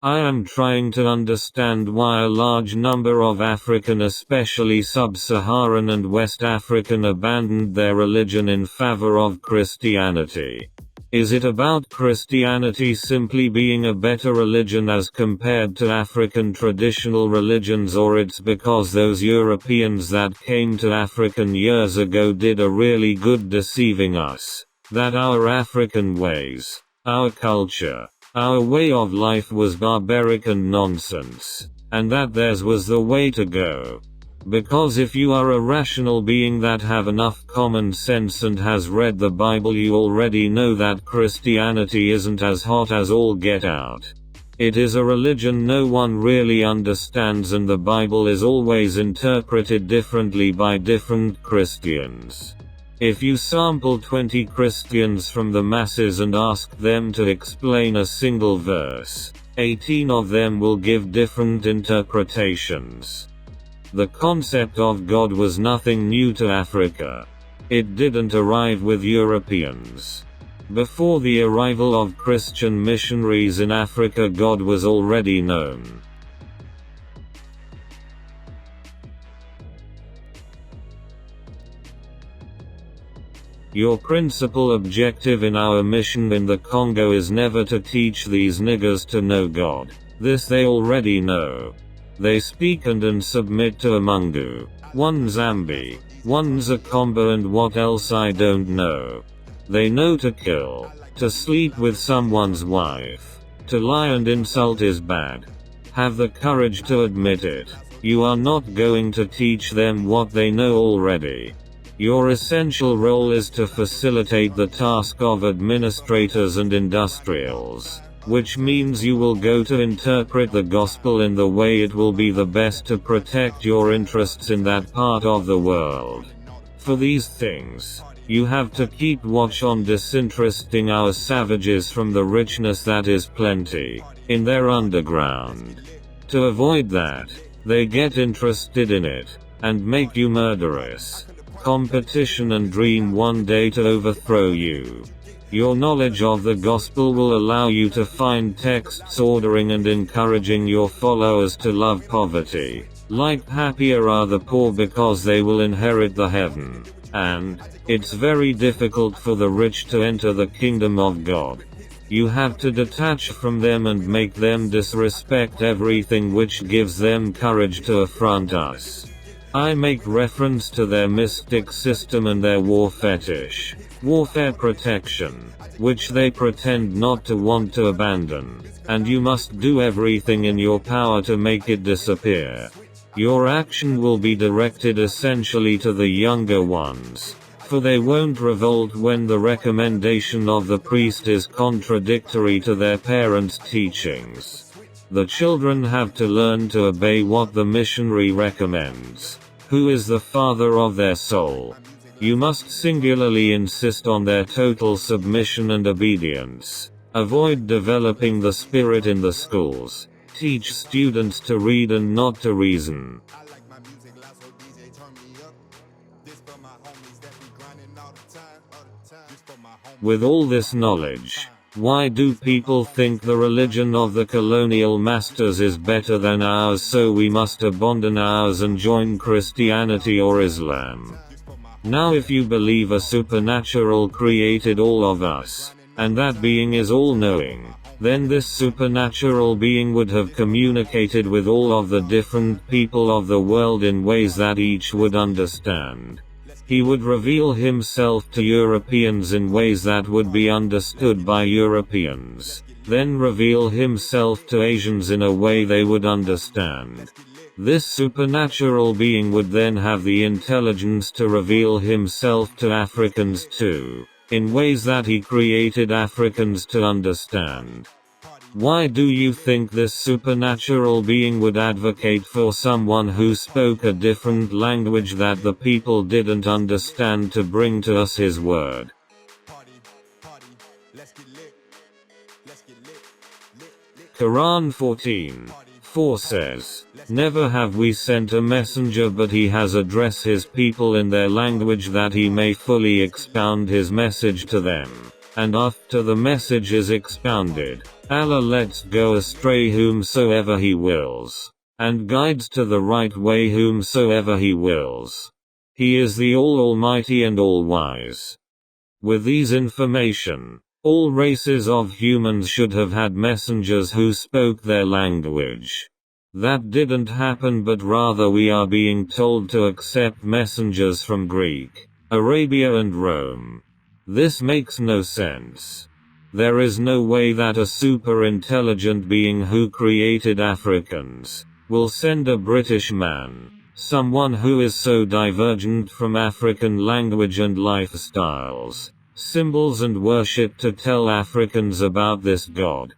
I am trying to understand why a large number of African, especially sub-Saharan and West African, abandoned their religion in favor of Christianity. Is it about Christianity simply being a better religion as compared to African traditional religions, or it's because those Europeans that came to African years ago did a really good deceiving us, that our African ways, our culture, our way of life was barbaric and nonsense, and that theirs was the way to go? Because if you are a rational being that have enough common sense and has read the Bible, you already know that Christianity isn't as hot as all get out. It is a religion no one really understands, and the Bible is always interpreted differently by different Christians. If you sample 20 Christians from the masses and ask them to explain a single verse, 18 of them will give different interpretations. The concept of God was nothing new to Africa. It didn't arrive with Europeans. Before the arrival of Christian missionaries in Africa, God was already known. Your principal objective in our mission in the Congo is never to teach these niggers to know God. This they already know. They speak and submit to a Mungu, one Zambi, one Zakomba, and what else I don't know. They know to kill, to sleep with someone's wife, to lie and insult is bad. Have the courage to admit it. You are not going to teach them what they know already. Your essential role is to facilitate the task of administrators and industrials, which means you will go to interpret the gospel in the way it will be the best to protect your interests in that part of the world. For these things, you have to keep watch on disinteresting our savages from the richness that is plenty in their underground. To avoid that, they get interested in it, and make you murderous. Competition and dream one day to overthrow you. Your knowledge of the gospel will allow you to find texts ordering and encouraging your followers to love poverty. Like happier are the poor because they will inherit the heaven. And it's very difficult for the rich to enter the kingdom of God. You have to detach from them and make them disrespect everything which gives them courage to affront us. I make reference to their mystic system and their war fetish, warfare protection, which they pretend not to want to abandon, and you must do everything in your power to make it disappear. Your action will be directed essentially to the younger ones, for they won't revolt when the recommendation of the priest is contradictory to their parents' teachings. The children have to learn to obey what the missionary recommends. Who is the father of their soul? You must singularly insist on their total submission and obedience. Avoid developing the spirit in the schools. Teach students to read and not to reason. With all this knowledge, why do people think the religion of the colonial masters is better than ours, so we must abandon ours and join Christianity or Islam? Now if you believe a supernatural created all of us, and that being is all-knowing, then this supernatural being would have communicated with all of the different people of the world in ways that each would understand. He would reveal himself to Europeans in ways that would be understood by Europeans, then reveal himself to Asians in a way they would understand. This supernatural being would then have the intelligence to reveal himself to Africans too, in ways that he created Africans to understand. Why do you think this supernatural being would advocate for someone who spoke a different language that the people didn't understand to bring to us his word? Quran 14:4 says, "Never have we sent a messenger but he has addressed his people in their language that he may fully expound his message to them." And after the message is expounded, Allah lets go astray whomsoever He wills, and guides to the right way whomsoever He wills. He is the All-Almighty and All-Wise. With these information, all races of humans should have had messengers who spoke their language. That didn't happen, but rather we are being told to accept messengers from Greek, Arabia and Rome. This makes no sense. There is no way that a super intelligent being who created Africans will send a British man, someone who is so divergent from African language and lifestyles, symbols and worship, to tell Africans about this God.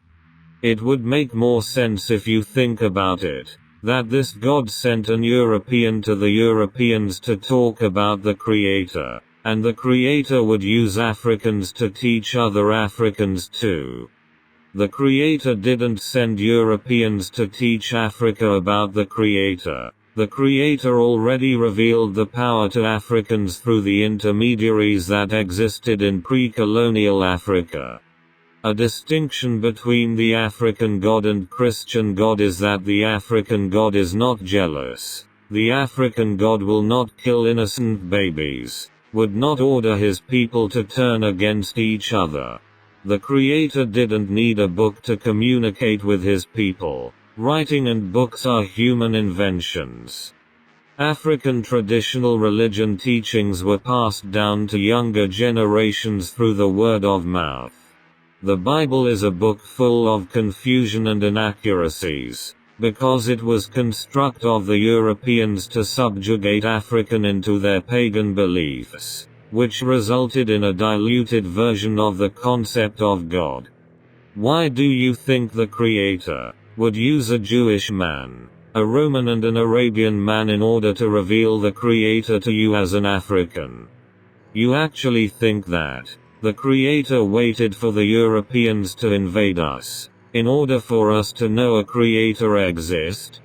It would make more sense, if you think about it, that this God sent an European to the Europeans to talk about the Creator, and the Creator would use Africans to teach other Africans too. The Creator didn't send Europeans to teach Africa about the Creator. The Creator already revealed the power to Africans through the intermediaries that existed in pre-colonial Africa. A distinction between the African God and Christian God is that the African God is not jealous. The African God will not kill innocent babies, would not order his people to turn against each other. The Creator didn't need a book to communicate with his people. Writing and books are human inventions. African traditional religion teachings were passed down to younger generations through the word of mouth. The Bible is a book full of confusion and inaccuracies, because it was construct of the Europeans to subjugate African into their pagan beliefs, which resulted in a diluted version of the concept of God. Why do you think the Creator would use a Jewish man, a Roman and an Arabian man in order to reveal the Creator to you as an African? You actually think that the Creator waited for the Europeans to invade us, in order for us to know a Creator exists?